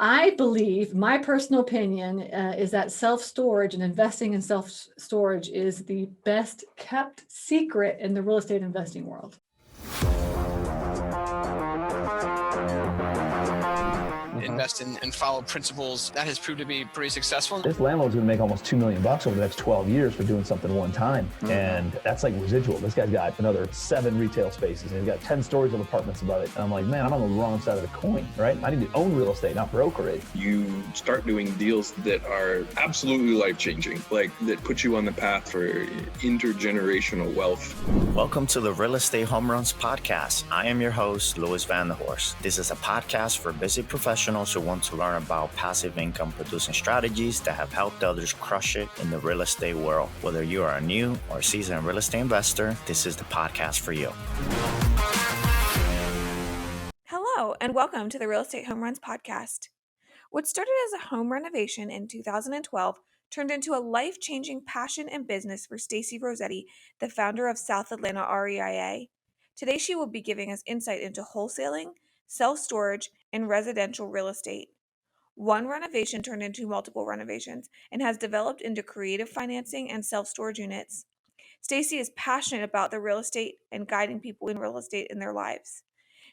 I believe, my personal opinion is that self-storage and investing in self-storage is the best kept secret in the real estate investing world. Invest in and follow principles. That has proved to be pretty successful. This landlord's gonna make almost $2 million over the next 12 years for doing something one time. And that's like residual. This guy's got another 7 retail spaces and he's got 10 stories of apartments above it. And I'm like, man, I'm on the wrong side of the coin, right? I need to own real estate, not broker it. You start doing deals that are absolutely life-changing, like that put you on the path for intergenerational wealth. Welcome to the Real Estate Home Runs Podcast. I am your host, Louis Van der Horst. This is a podcast for busy professionals who want to learn about passive income producing strategies that have helped others crush it in the real estate world. Whether you are a new or seasoned real estate investor, this is the podcast for you. Hello, and welcome to the Real Estate Home Runs Podcast. What started as a home renovation in 2012 turned into a life-changing passion and business for Stacy Rossetti, the founder of South Atlanta REIA. Today, she will be giving us insight into wholesaling, self-storage, and residential real estate. One renovation turned into multiple renovations and has developed into creative financing and self-storage units. Stacy is passionate about the real estate and guiding people in real estate in their lives.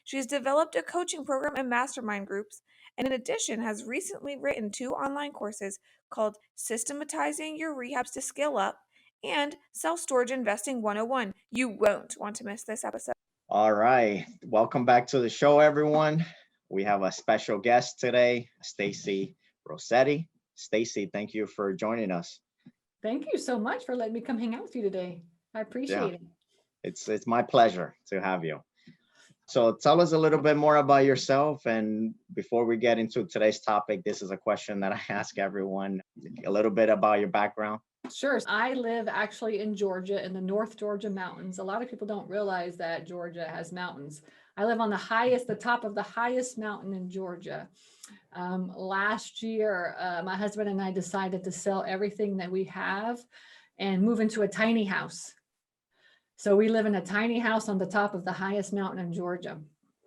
She has developed a coaching program and mastermind groups, and in addition has recently written 2 online courses called Systematizing Your Rehabs to Scale Up and Self-Storage Investing 101. You won't want to miss this episode. All right. Welcome back to the show, everyone. We have a special guest today, Stacy Rossetti. Stacy, thank you for joining us. Thank you so much for letting me come hang out with you today. I appreciate it. It's my pleasure to have you. So tell us a little bit more about yourself. And before we get into today's topic, this is a question that I ask everyone, a little bit about your background. Sure. I live actually in Georgia, in the North Georgia mountains. A lot of people don't realize that Georgia has mountains. I live on the top of the highest mountain in Georgia. Last year, my husband and I decided to sell everything that we have and move into a tiny house. So we live in a tiny house on the top of the highest mountain in Georgia.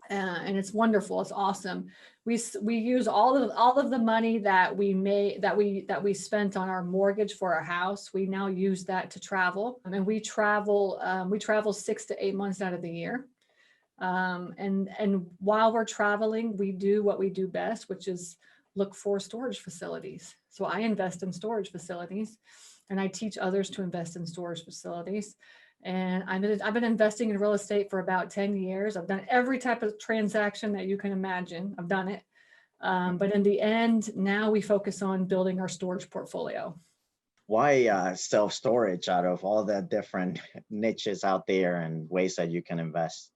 And it's wonderful. It's awesome. We use all of the money that we spent on our mortgage for our house. We now use that to travel. And we travel 6 to 8 months out of the year. And while we're traveling, we do what we do best, which is look for storage facilities. So I invest in storage facilities and I teach others to invest in storage facilities. And I've been investing in real estate for about 10 years. I've done every type of transaction that you can imagine. I've done it. But in the end, now we focus on building our storage portfolio. Why self-storage out of all the different niches out there and ways that you can invest?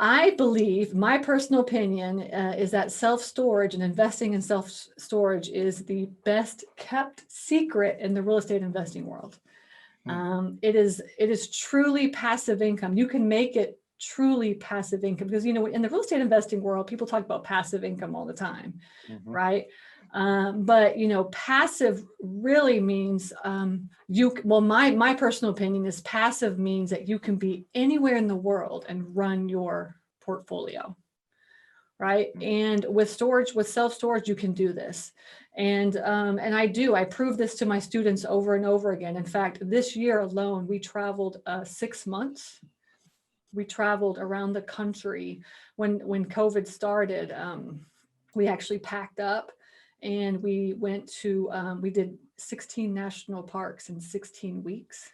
I believe, my personal opinion is that self-storage and investing in self-storage is the best kept secret in the real estate investing world. It is truly passive income. You can make it truly passive income because, you know, in the real estate investing world, people talk about passive income all the time, right? But, you know, passive really means my personal opinion is passive means that you can be anywhere in the world and run your portfolio, right? And with self-storage, you can do this. And I prove this to my students over and over again. In fact, this year alone, we traveled 6 months. We traveled around the country. When COVID started, we actually packed up and we went to, we did 16 national parks in 16 weeks.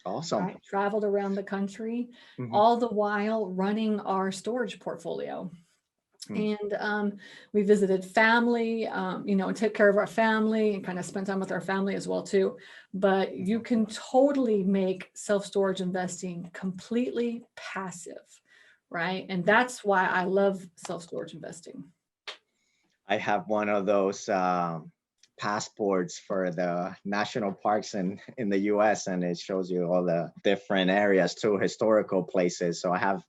Awesome. Right? Traveled around the country, all the while running our storage portfolio. And we visited family, took care of our family and kind of spent time with our family as well too. But you can totally make self-storage investing completely passive, right? And that's why I love self-storage investing. I have one of those passports for the national parks in the US, and it shows you all the different areas too, historical places. So I have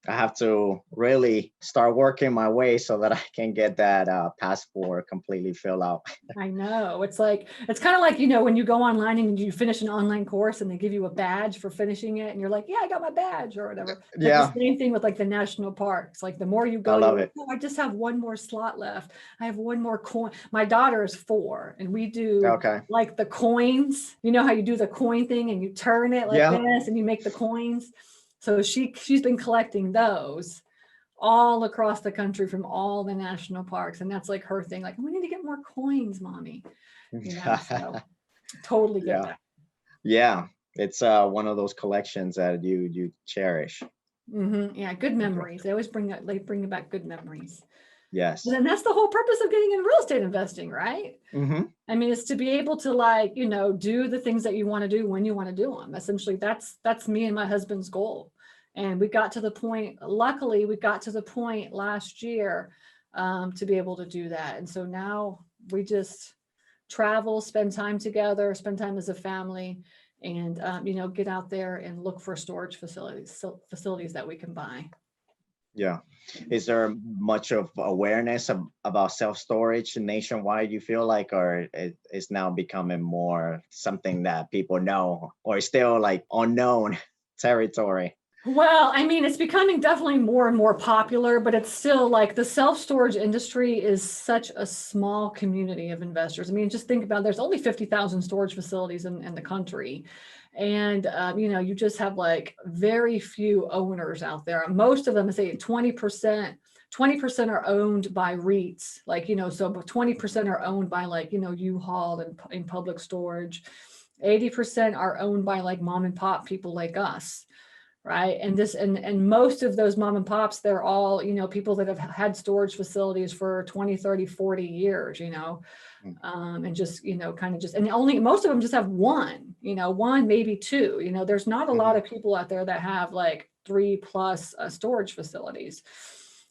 I have to really start working my way so that I can get that passport completely filled out. I know. It's kind of like, when you go online and you finish an online course and they give you a badge for finishing it and you're like, yeah, I got my badge or whatever. It's Yeah. like the same thing with like the national parks. Like the more you go, I love you're it. like, oh, I just have one more slot left. I have one more coin. My daughter is 4 and we do Okay. like the coins. You know how you do the coin thing and you turn it like Yeah. this and you make the coins. So she's been collecting those all across the country from all the national parks. And that's like her thing. Like, we need to get more coins, mommy. So totally get Yeah. that. Yeah. It's one of those collections that you cherish. Yeah, good memories. They always bring back good memories. Yes. And that's the whole purpose of getting in real estate investing, right? Mm-hmm. I mean, it's to be able to do the things that you want to do when you want to do them. Essentially, that's me and my husband's goal. And we got to the point, luckily, we got to the point last year to be able to do that. And so now we just travel, spend time together, spend time as a family, and, get out there and look for storage facilities that we can buy. Yeah. Is there much of awareness about self-storage nationwide, you feel like, or it's now becoming more something that people know, or still like unknown territory? Well, I mean, it's becoming definitely more and more popular, but it's still like the self-storage industry is such a small community of investors. I mean, just think about there's only 50,000 storage facilities in the country. And, you just have like very few owners out there. Most of them, I say 20% are owned by REITs, so 20% are owned by U-Haul and Public Storage. 80% are owned by like mom and pop people like us. Right. And most of those mom and pops, they're all, people that have had storage facilities for 20, 30, 40 years, and just, and most of them just have one, maybe 2, there's not a lot of people out there that have like 3+ storage facilities.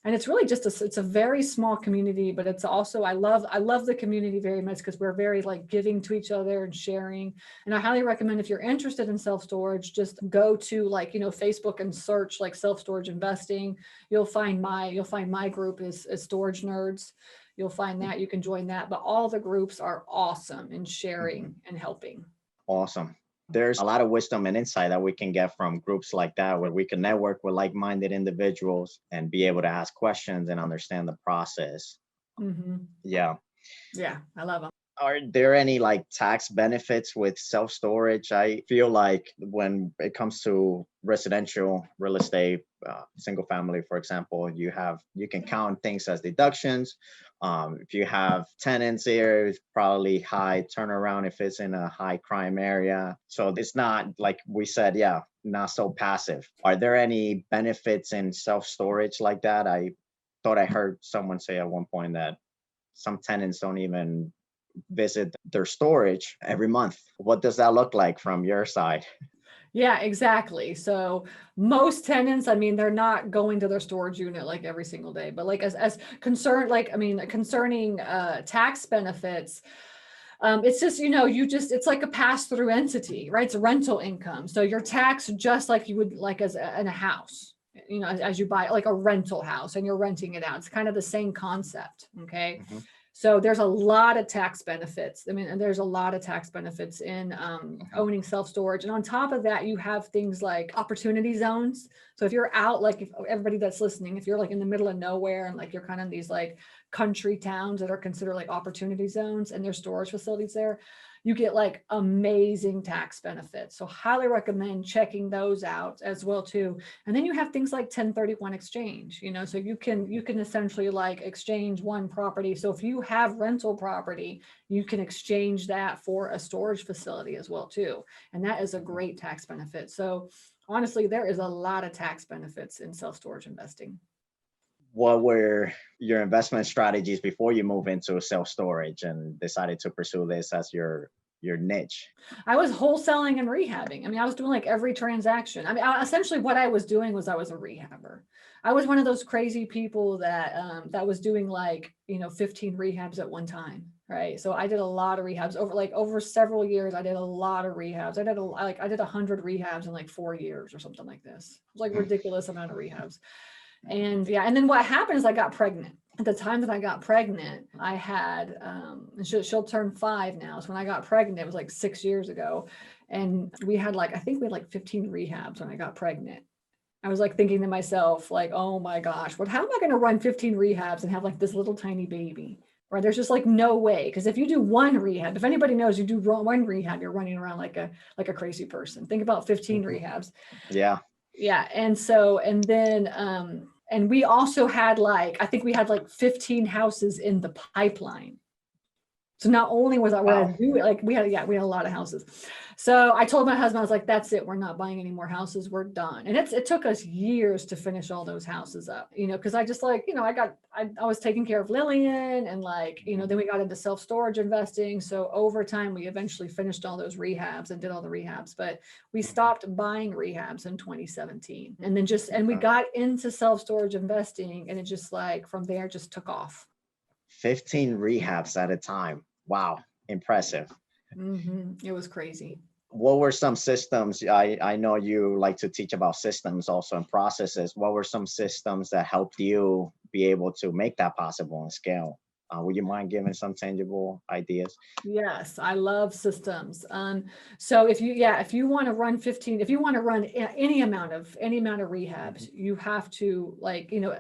And it's really just it's a very small community, but it's also, I love the community very much because we're very like giving to each other and sharing. And I highly recommend if you're interested in self-storage, just go to Facebook and search like self-storage investing. You'll find my group is Storage Nerds. You'll find that, you can join that, but all the groups are awesome in sharing and helping. Awesome. There's a lot of wisdom and insight that we can get from groups like that, where we can network with like-minded individuals and be able to ask questions and understand the process. Mm-hmm. Yeah. Yeah, I love them. Are there any like tax benefits with self-storage? I feel like when it comes to residential real estate, single family, for example, you can count things as deductions. If you have tenants here, it's probably high turnaround if it's in a high crime area. So it's not like we said, not so passive. Are there any benefits in self-storage like that? I thought I heard someone say at one point that some tenants don't even visit their storage every month. What does that look like from your side? Yeah, exactly. So most tenants, I mean, they're not going to their storage unit like every single day, but like as concerned, concerning tax benefits, it's just, it's like a pass-through entity, right? It's a rental income. So you're taxed just like you would like in a house, as you buy like a rental house and you're renting it out. It's kind of the same concept. Okay. Mm-hmm. So there's a lot of tax benefits. I mean, and there's a lot of tax benefits in owning self-storage. And on top of that, you have things like opportunity zones. So if you're out, like if everybody that's listening, if you're like in the middle of nowhere and like you're kind of in these like country towns that are considered like opportunity zones and there's storage facilities there, you get like amazing tax benefits. So highly recommend checking those out as well too. And then you have things like 1031 exchange, so you can essentially like exchange one property. So if you have rental property, you can exchange that for a storage facility as well too. And that is a great tax benefit. So honestly, there is a lot of tax benefits in self-storage investing. What were your investment strategies before you moved into self-storage and decided to pursue this as your your niche? I was wholesaling and rehabbing. I mean, I was doing like every transaction. I mean, essentially what I was doing was I was a rehabber. I was one of those crazy people that was doing like, 15 rehabs at one time. Right. So I did a lot of rehabs over several years. I did a lot of rehabs. I did 100 rehabs in like 4 years or something like this. It was like ridiculous amount of rehabs. And and then what happened is I got pregnant. At the time that I got pregnant, I had, she'll turn 5 now. So when I got pregnant, it was like 6 years ago. And I think we had like 15 rehabs when I got pregnant. I was like thinking to myself, like, oh my gosh, how am I going to run 15 rehabs and have like this little tiny baby? Right? There's just like no way. Because if you do one rehab, if anybody knows you do one rehab, you're running around like a crazy person. Think about 15 rehabs. Yeah. Yeah. And we also had I think we had 15 houses in the pipeline. So not only was I we had a lot of houses. So I told my husband, I was like, that's it. We're not buying any more houses. We're done. And it took us years to finish all those houses up, because I just I was taking care of Lillian and then we got into self-storage investing. So over time, we eventually finished all those rehabs and did all the rehabs, but we stopped buying rehabs in 2017. And then we got into self-storage investing, and it just from there just took off. 15 rehabs at a time. Wow. Impressive. Mm-hmm. It was crazy. What were some systems? I know you like to teach about systems also and processes. What were some systems that helped you be able to make that possible and scale? Would you mind giving some tangible ideas? Yes, I love systems. So if you want to run any amount of rehabs, you have to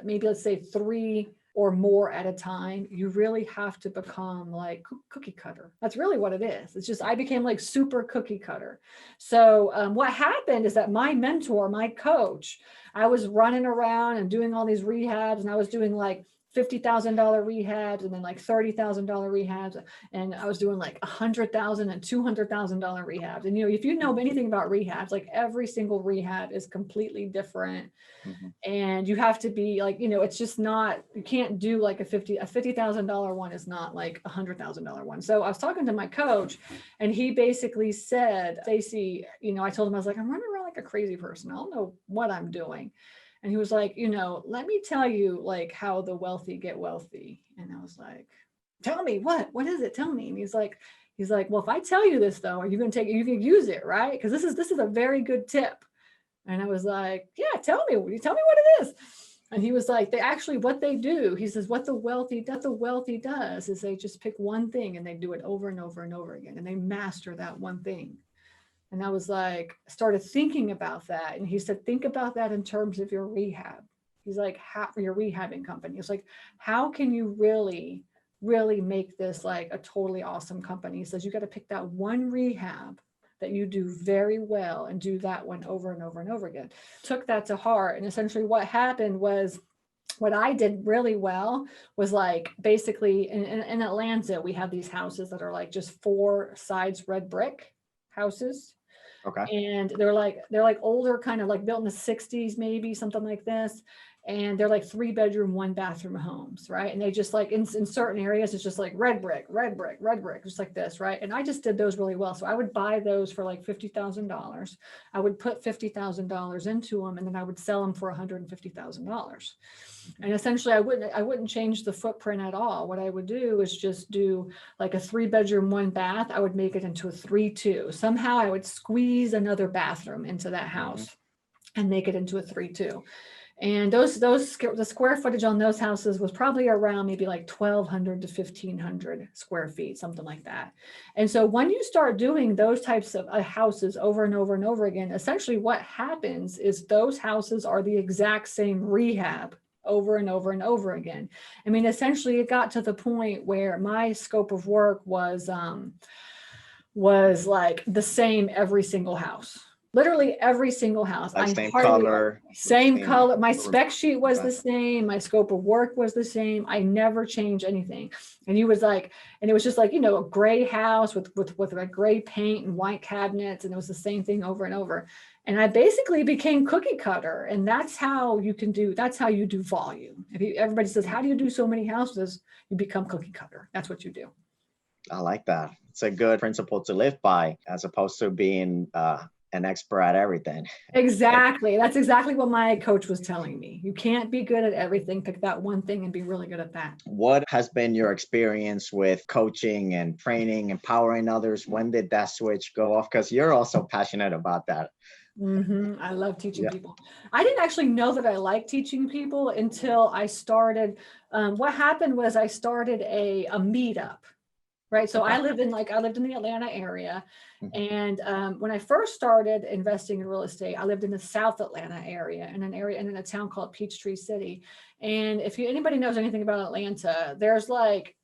maybe let's say 3 or more at a time. You really have to become cookie cutter. That's really what it is. It's just, I became super cookie cutter. So what happened is that my mentor, my coach, I was running around and doing all these rehabs, and I was doing $50,000 rehabs and then $30,000 rehabs. And I was doing $100,000 and $200,000 rehabs. And, if you know anything about rehabs, every single rehab is completely different. Mm-hmm. And you have to be it's just not, you can't do a $50,000 one is not a $100,000 one. So I was talking to my coach, and he basically said, Stacey, I told him, I was I'm running around like a crazy person. I don't know what I'm doing. And he was like, let me tell you how the wealthy get wealthy. And I was like, tell me what is it? Tell me. And he's like, well, if I tell you this though, are you going to you can use it, right? Because this is a very good tip. And I was like, yeah, tell me what it is. And he was like, what they do, he says, what the wealthy does is they just pick one thing and they do it over and over and over again. And they master that one thing. And I was started thinking about that. And he said, think about that in terms of your rehab. He's like, for your rehabbing company. It's how can you really, really make this a totally awesome company? He says, you got to pick that one rehab that you do very well and do that one over and over and over again. Took that to heart. And essentially what happened was, what I did really well was basically in Atlanta, we have these houses that are just 4 sides red brick houses. Okay. And they're older, kind of built in the 60s, maybe something like this. And they're 3-bedroom, 1-bathroom homes, right? And they just in certain areas, it's just red brick, just like this, right? And I just did those really well. So I would buy those for $50,000. I would put $50,000 into them, and then I would sell them for $150,000. And essentially, I wouldn't change the footprint at all. What I would do is just do a 3-bedroom, 1-bath. I would make it into a 3-2. Somehow I would squeeze another bathroom into that house and make it into a 3-2. And the square footage on those houses was probably around maybe 1,200 to 1,500 square feet, something like that. And so when you start doing those types of houses over and over and over again, essentially what happens is those houses are the exact same rehab over and over and over again. I mean, essentially it got to the point where my scope of work was the same every single house. Literally every single house. Same color. Same color. My spec sheet was the same. My scope of work was the same. I never changed anything. And he was and it was just a gray house with gray paint and white cabinets. And it was the same thing over and over. And I basically became cookie cutter. And that's how you do volume. Everybody says, how do you do so many houses? You become cookie cutter. That's what you do. I like that. It's a good principle to live by, as opposed to being an expert at everything. Exactly. That's exactly what my coach was telling me. You can't be good at everything. Pick that one thing and be really good at that. What has been your experience with coaching and training, empowering others? When did that switch go off? Because you're also passionate about that. I love teaching people. I didn't actually know that I liked teaching people until I started. What happened was I started a meetup. Right. So I lived in the Atlanta area. And when I first started investing in real estate, I lived in the South Atlanta area, in a town called Peachtree City. And if anybody knows anything about Atlanta, there's like,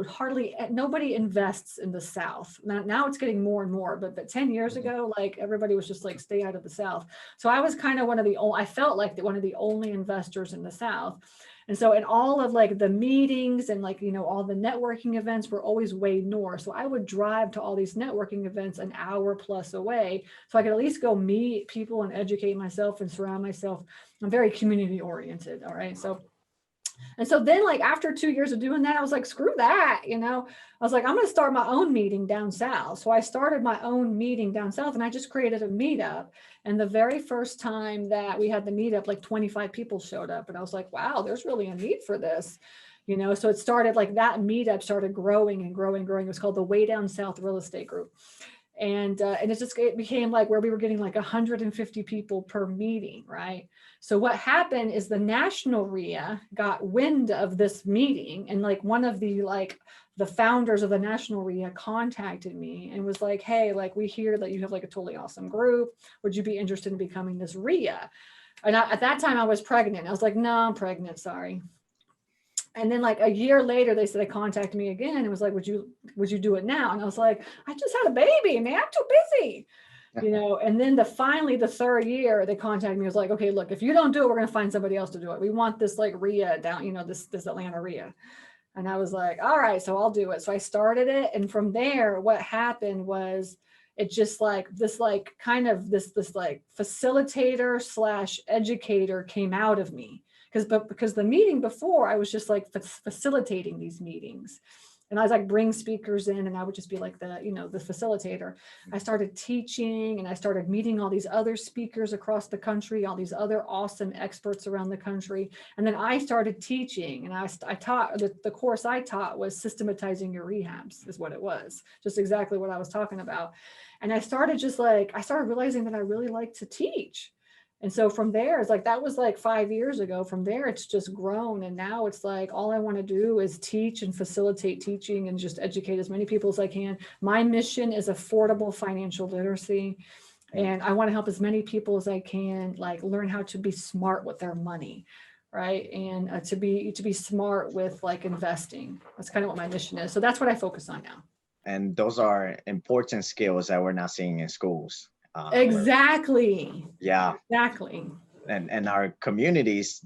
hardly nobody invests in the South. Now it's getting more and more, but 10 years ago, like everybody was just like, stay out of the South. So I was kind of one of the only investors in the South. And so in all of like the meetings and like, all the networking events were always way north. So I would drive to all these networking events an hour plus away. So I could at least go meet people and educate myself and surround myself. I'm very community oriented. All right. And so then like after 2 years of doing that, I was like, screw that. I was like, I'm going to start my own meeting down south. So I started my own meeting down south and I just created a meetup. And the very first time that we had the meetup, like 25 people showed up and I was like, wow, there's really a need for this. So it started like that meetup started growing and growing and growing. It was called the Way Down South Real Estate Group. And it became like where we were getting like 150 people per meeting, right? So what happened is the national RIA got wind of this meeting, and like one of the founders of the national RIA contacted me and was like, hey, like we hear that you have like a totally awesome group. Would you be interested in becoming this RIA? And at that time I was pregnant. I was like, no, I'm pregnant, sorry. And then like a year later, they said they contacted me again and was like, would you do it now? And I was like, I just had a baby, man, I'm too busy, and then finally the third year they contacted me. I was like, okay, look, if you don't do it, we're going to find somebody else to do it. We want this like RIA down, this Atlanta RIA. And I was like, all right, so I'll do it. So I started it. And from there, what happened was it just like this, like kind of this like facilitator / educator came out of me. Because the meeting before, I was just like facilitating these meetings. And I was like, bring speakers in and I would just be like the facilitator. I started teaching and I started meeting all these other speakers across the country, all these other awesome experts around the country. And then I started teaching and I taught, the course I taught was systematizing your rehabs is what it was. Just exactly what I was talking about. And I started realizing that I really like to teach. And so from there, it's like, that was like 5 years ago. From there, it's just grown. And now it's like, all I want to do is teach and facilitate teaching and just educate as many people as I can. My mission is affordable financial literacy. And I want to help as many people as I can, like learn how to be smart with their money. Right. And to be smart with like investing. That's kind of what my mission is. So that's what I focus on now. And those are important skills that we're not seeing in schools. Exactly. Yeah. Exactly. And our communities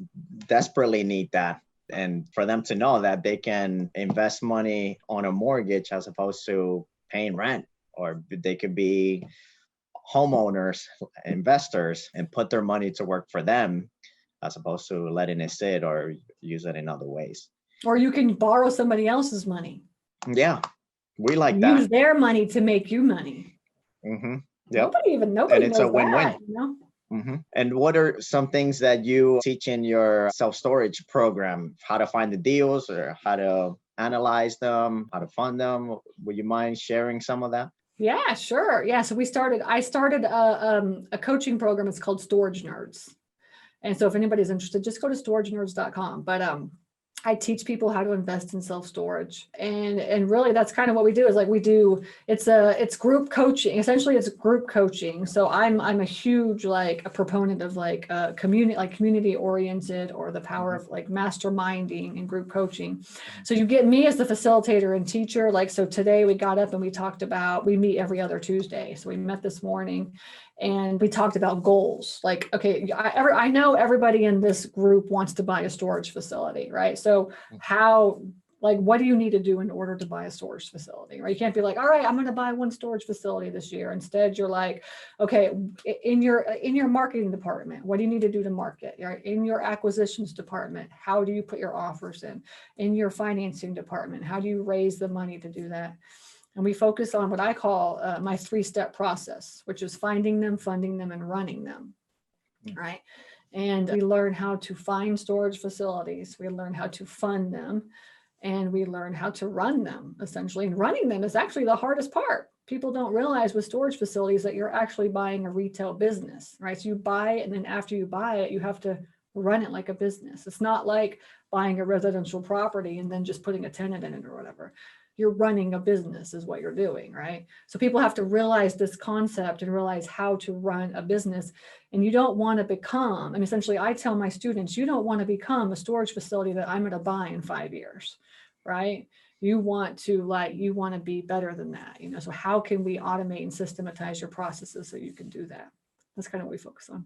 desperately need that. And for them to know that they can invest money on a mortgage as opposed to paying rent, or they could be homeowners, investors, and put their money to work for them as opposed to letting it sit or use it in other ways. Or you can borrow somebody else's money. Yeah. We like that. Use their money to make you money. Mm-hmm. Yep. Nobody and it's knows a win-win. that, Mm-hmm. And what are some things that you teach in your self-storage program? How to find the deals or how to analyze them, how to fund them? Would you mind sharing some of that? Yeah, sure. Yeah. So I started a coaching program. It's called Storage Nerds. And so if anybody's interested, just go to storagenerds.com. But I teach people how to invest in self-storage. And really that's kind of what we do is like it's group coaching. Essentially it's group coaching. So I'm a huge a proponent of community oriented, or the power of like masterminding and group coaching. So you get me as the facilitator and teacher. So today we got up and we meet every other Tuesday. So we met this morning and we talked about goals. Like, okay, I know everybody in this group wants to buy a storage facility, right? So how Like, what do you need to do in order to buy a storage facility, right? You can't be like, all right, I'm going to buy one storage facility this year. Instead, you're like, okay, in your marketing department, what do you need to do to market? Right? In your acquisitions department, how do you put your offers in? In your financing department, how do you raise the money to do that? And we focus on what I call my 3-step process, which is finding them, funding them, and running them, right? And we learn how to find storage facilities. We learn how to fund them. And we learn how to run them, essentially. And running them is actually the hardest part. People don't realize with storage facilities that you're actually buying a retail business, right? So you buy it, and then after you buy it, you have to run it like a business. It's not like buying a residential property and then just putting a tenant in it or whatever. You're running a business is what you're doing, right? So people have to realize this concept and realize how to run a business. And you don't want to become, I mean, essentially, I tell my students, you don't want to become a storage facility that I'm going to buy in 5 years. Right? You want to be better than that, so how can we automate and systematize your processes so you can do that? That's kind of what we focus on.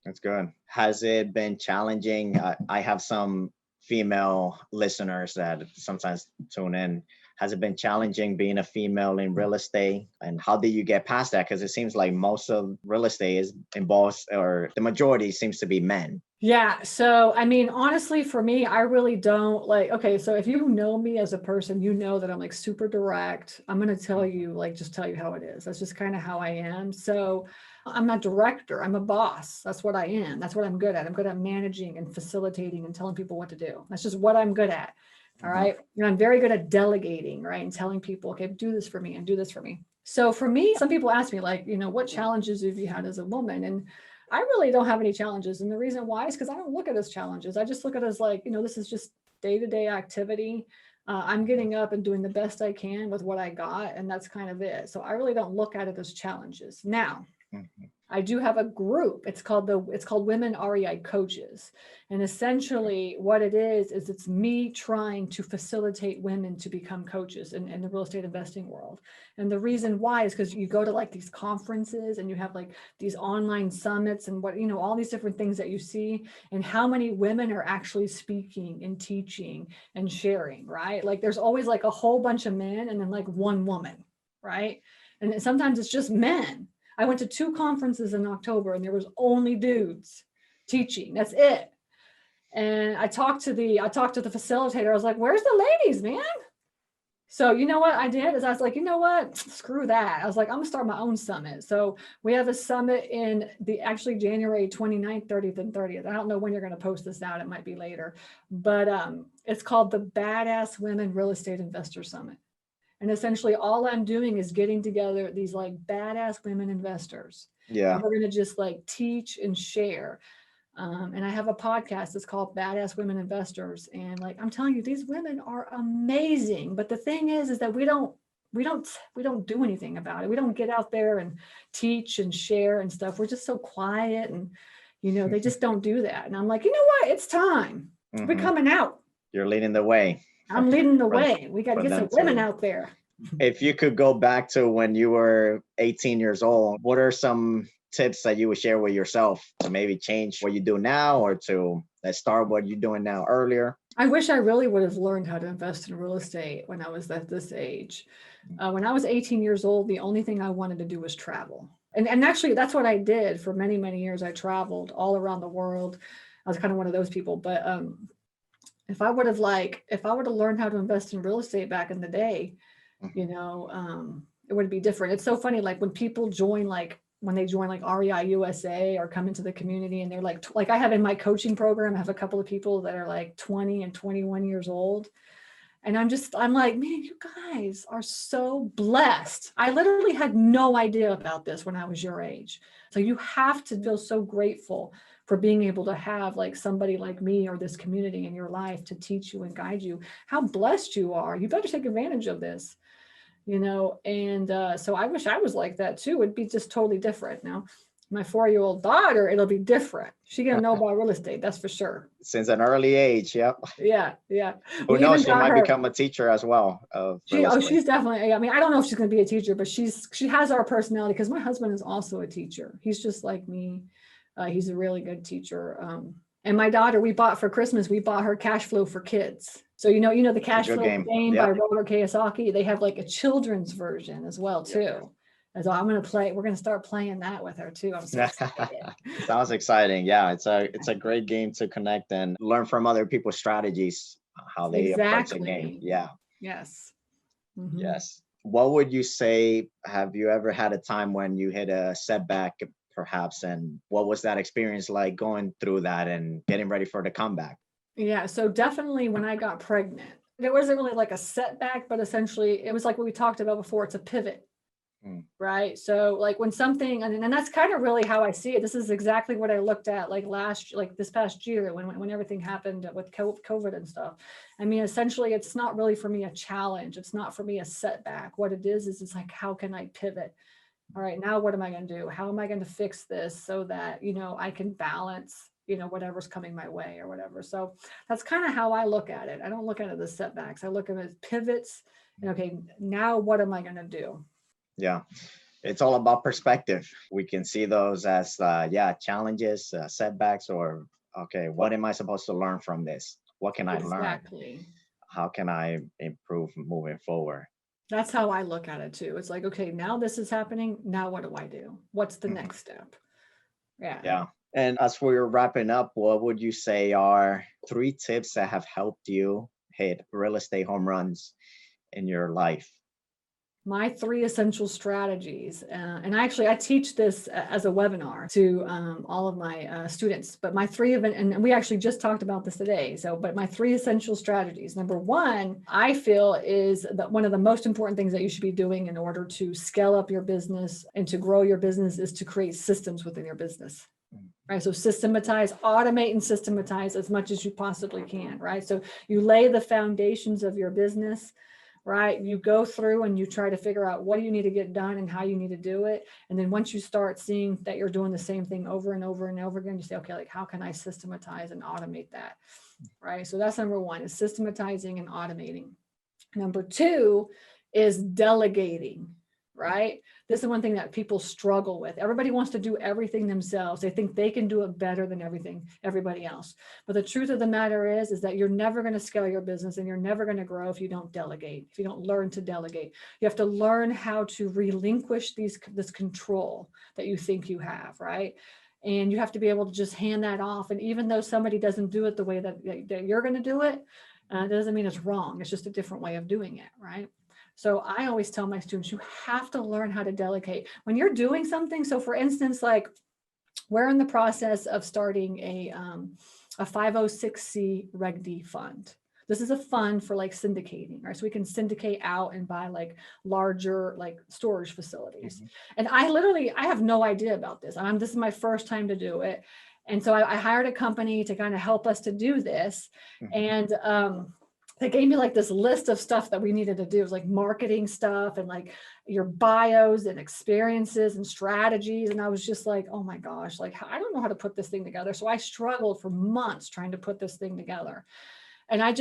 That's good. Has it been challenging? I have some female listeners that sometimes tune in. Has it been challenging being a female in real estate? And how did you get past that? Because it seems like most of real estate involves, or the majority seems to be men. Yeah. So, I mean, honestly, for me, I really don't okay, so if you know me as a person, you know that I'm like super direct. I'm going to tell you, just tell you how it is. That's just kind of how I am. So I'm not director. I'm a boss. That's what I am. That's what I'm good at. I'm good at managing and facilitating and telling people what to do. That's just what I'm good at. All right. I'm very good at delegating, right? And telling people, okay, do this for me and do this for me. So for me, some people ask me what challenges have you had as a woman? And I really don't have any challenges. And the reason why is because I don't look at it as challenges. I just look at it as this is just day-to-day activity. I'm getting up and doing the best I can with what I got. And that's kind of it. So I really don't look at it as challenges. Now, I do have a group. It's called Women REI Coaches. And essentially what it is it's me trying to facilitate women to become coaches in the real estate investing world. And the reason why is because you go to these conferences and you have these online summits and all these different things that you see, and how many women are actually speaking and teaching and sharing, right? There's always a whole bunch of men and then one woman, right? And sometimes it's just men. I went to 2 conferences in October and there was only dudes teaching. That's it. And I talked to the facilitator. I was like, where's the ladies, man? So you know what I did is I was like, you know what, screw that. I was like, I'm gonna start my own summit. So we have a summit in actually January 29th, 30th, and 30th. I don't know when you're gonna post this out. It might be later, but it's called the Badass Women Real Estate Investor Summit. And essentially all I'm doing is getting together these badass women investors. Yeah. And we're going to just teach and share. And I have a podcast that's called Badass Women Investors. And I'm telling you, these women are amazing. But the thing is that we don't do anything about it. We don't get out there and teach and share and stuff. We're just so quiet and, they just don't do that. And I'm like, you know what? It's time. We're coming out. You're leading the way. I'm leading the way. We got to get some women out there. If you could go back to when you were 18 years old, what are some tips that you would share with yourself to maybe change what you do now, or to start what you're doing now earlier? I wish I really would have learned how to invest in real estate when I was at this age. When I was 18 years old, the only thing I wanted to do was travel. And actually, that's what I did for many, many years. I traveled all around the world. I was kind of one of those people. But if I would have learned how to invest in real estate back in the day, it would be different. It's so funny, when people join, when they join REI USA or come into the community, and they're like I have in my coaching program, I have a couple of people that are 20 and 21 years old. And I'm like, man, you guys are so blessed. I literally had no idea about this when I was your age. So you have to feel so grateful for being able to have somebody like me or this community in your life to teach you and guide you. How blessed you are. You better take advantage of this, and so I wish I was like that too. It'd be just totally different. Now, my 4-year-old daughter, it'll be different. She's going to know about real estate. That's for sure. Since an early age. Yep. Yeah. Who knows? She might become a teacher as well. She's definitely, I mean, I don't know if she's going to be a teacher, but she has our personality, because my husband is also a teacher. He's just like me. He's a really good teacher. And my daughter, we bought her Cash Flow for Kids. So, the cash good flow game. game Yep. by Robert Kiyosaki, they have like a children's version as well too. Yep. And so we're going to start playing that with her too. I'm so excited. Sounds exciting. Yeah, it's a great game to connect and learn from other people's strategies, how they approach the game. Exactly. Yeah. Yes. Mhm. Yes. What would you say? Have you ever had a time when you hit a setback, perhaps? And what was that experience like going through that and getting ready for the comeback? Yeah. So definitely when I got pregnant, it wasn't really like a setback, but essentially it was like what we talked about before. It's a pivot. Right. So like when something, and that's kind of really how I see it. This is exactly what I looked at like this past year when everything happened with COVID and stuff. I mean, essentially it's not really for me a challenge. It's not for me a setback. What it is it's like, how can I pivot? All right, now what am I going to do? How am I going to fix this so that, I can balance, whatever's coming my way or whatever. So that's kind of how I look at it. I don't look at it as setbacks. I look at it as pivots. And okay, now what am I going to do? Yeah, it's all about perspective. We can see those as challenges, setbacks, or okay, what am I supposed to learn from this? What can I learn? Exactly. How can I improve moving forward? That's how I look at it too. It's like, okay, now this is happening. Now what do I do? What's the next step? Yeah. Yeah. And as we're wrapping up, what would you say are 3 tips that have helped you hit real estate home runs in your life? My 3 essential strategies. And actually, I teach this as a webinar to all of my students, but my 3 of it, and we actually just talked about this today. But my 3 essential strategies. Number 1, I feel is that one of the most important things that you should be doing in order to scale up your business and to grow your business is to create systems within your business. Right. So systematize, automate and systematize as much as you possibly can. Right. So you lay the foundations of your business. Right. You go through and you try to figure out what you need to get done and how you need to do it. And then once you start seeing that you're doing the same thing over and over and over again, you say, okay, like how can I systematize and automate that? Right. So that's number 1 is systematizing and automating. Number 2 is delegating. Right. This is one thing that people struggle with. Everybody wants to do everything themselves. They think they can do it better than everybody else. But the truth of the matter is that you're never going to scale your business and you're never going to grow if you don't delegate, if you don't learn to delegate. You have to learn how to relinquish this control that you think you have, right? And you have to be able to just hand that off. And even though somebody doesn't do it the way that you're going to do it, it doesn't mean it's wrong. It's just a different way of doing it, right? So I always tell my students, you have to learn how to delegate when you're doing something. So for instance, like we're in the process of starting a 506c Reg D fund. This is a fund for like syndicating, right? So we can syndicate out and buy like larger like storage facilities. And I have no idea about this. This is my first time to do it. And so I hired a company to kind of help us to do this. And they gave me like this list of stuff that we needed to do. It was like marketing stuff and like your bios and experiences and strategies. And I was just like, oh my gosh, like I don't know how to put this thing together. So I struggled for months trying to put this thing together. And I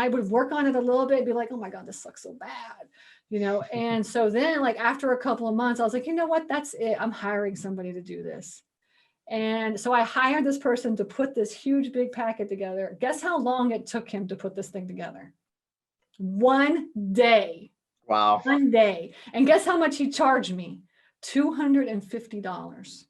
would work on it a little bit and be like, oh my God, this sucks so bad, And so then like after a couple of months, I was like, you know what, that's it. I'm hiring somebody to do this. And so I hired this person to put this huge, big packet together. Guess how long it took him to put this thing together? 1 day. Wow. 1 day. And guess how much he charged me? $250.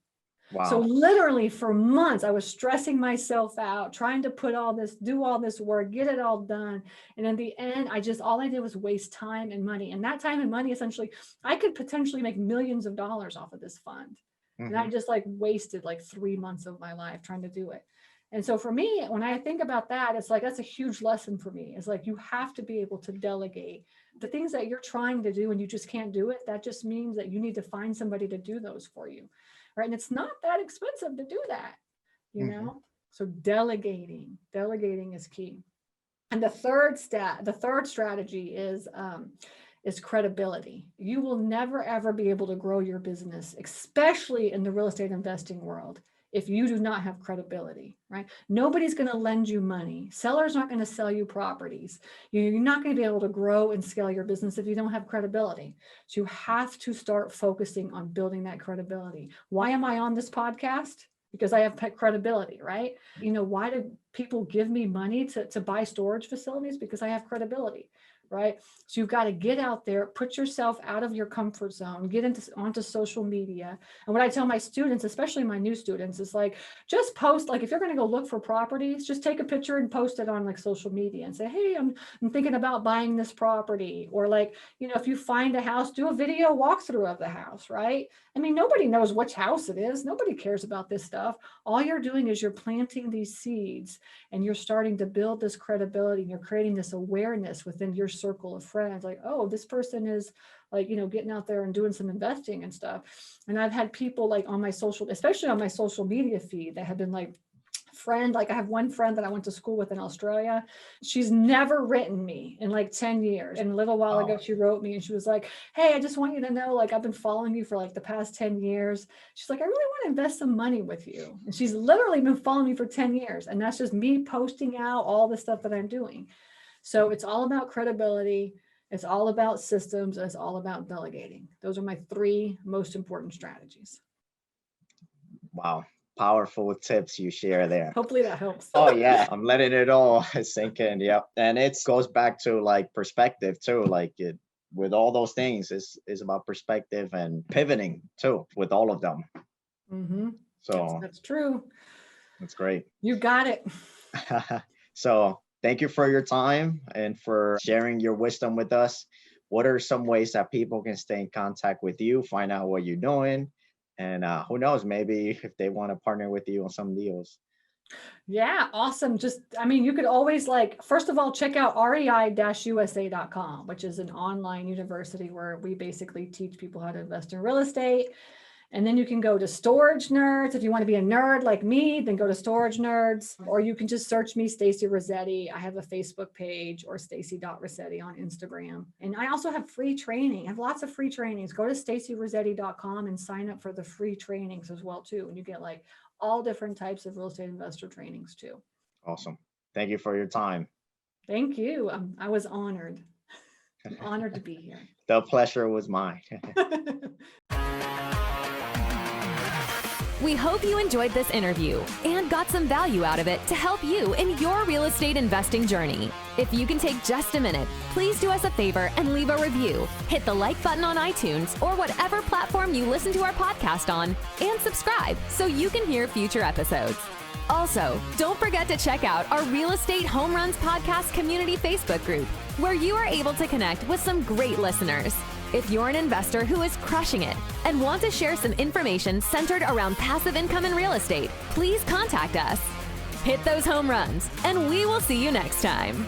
Wow. So literally for months, I was stressing myself out, trying to do all this work, get it all done. And in the end, all I did was waste time and money. And that time and money, essentially, I could potentially make millions of dollars off of this fund. And I just like wasted like 3 months of my life trying to do it. And so for me, when I think about that, it's like, that's a huge lesson for me. It's like, you have to be able to delegate the things that you're trying to do and you just can't do it. That just means that you need to find somebody to do those for you. Right. And it's not that expensive to do that, know? So delegating is key. And the third strategy is credibility. You will never, ever be able to grow your business, especially in the real estate investing world, if you do not have credibility, right? Nobody's going to lend you money. Sellers aren't going to sell you properties. You're not going to be able to grow and scale your business if you don't have credibility. So you have to start focusing on building that credibility. Why am I on this podcast? because I have credibility, right? You know, why do people give me money to buy storage facilities? Because I have credibility, right? So you've got to get out there, put yourself out of your comfort zone, get onto social media. And what I tell my students, especially my new students, is like, just post, like if you're going to go look for properties, just take a picture and post it on like social media and say, hey, I'm thinking about buying this property. Or like, you know, if you find a house, do a video walkthrough of the house, right? I mean, nobody knows which house it is. Nobody cares about this stuff. All you're doing is you're planting these seeds and you're starting to build this credibility, and you're creating this awareness within your circle of friends. Like, oh, this person is like, you know, getting out there and doing some investing and stuff. And I've had people like on my social, especially on my social media feed, that have been like, friend, like I have one friend that I went to school with in Australia. She's never written me in like 10 years. And a little while ago, she wrote me and she was like, hey, I just want you to know, like, I've been following you for like the past 10 years. She's like, I really want to invest some money with you. And she's literally been following me for 10 years. And that's just me posting out all the stuff that I'm doing. So it's all about credibility. It's all about systems. And it's all about delegating. Those are my 3 most important strategies. Wow. Powerful tips you share there. Hopefully that helps. Oh yeah, I'm letting it all sink in. Yep. And it goes back to like perspective too. Like it, with all those things, is about perspective and pivoting too with all of them. Mm-hmm. So that's true. That's great. You got it. So thank you for your time and for sharing your wisdom with us. What are some ways that people can stay in contact with you, find out what you're doing? And who knows, maybe if they want to partner with you on some deals. Yeah, awesome. Just, I mean, you could always like, first of all, check out rei-usa.com, which is an online university where we basically teach people how to invest in real estate. And then you can go to Storage Nerds. If you want to be a nerd like me, then go to Storage Nerds, or you can just search me, Stacey Rossetti. I have a Facebook page, or Stacey.Rossetti on Instagram. And I also have free training. I have lots of free trainings. Go to StaceyRossetti.com and sign up for the free trainings as well too. And you get like all different types of real estate investor trainings too. Awesome. Thank you for your time. Thank you. I was honored. I'm honored to be here. The pleasure was mine. We hope you enjoyed this interview and got some value out of it to help you in your real estate investing journey. If you can take just a minute, please do us a favor and leave a review. Hit the like button on iTunes or whatever platform you listen to our podcast on, and subscribe so you can hear future episodes. Also, don't forget to check out our Real Estate Home Runs Podcast community Facebook group, where you are able to connect with some great listeners. If you're an investor who is crushing it and want to share some information centered around passive income in real estate, please contact us. Hit those home runs, and we will see you next time.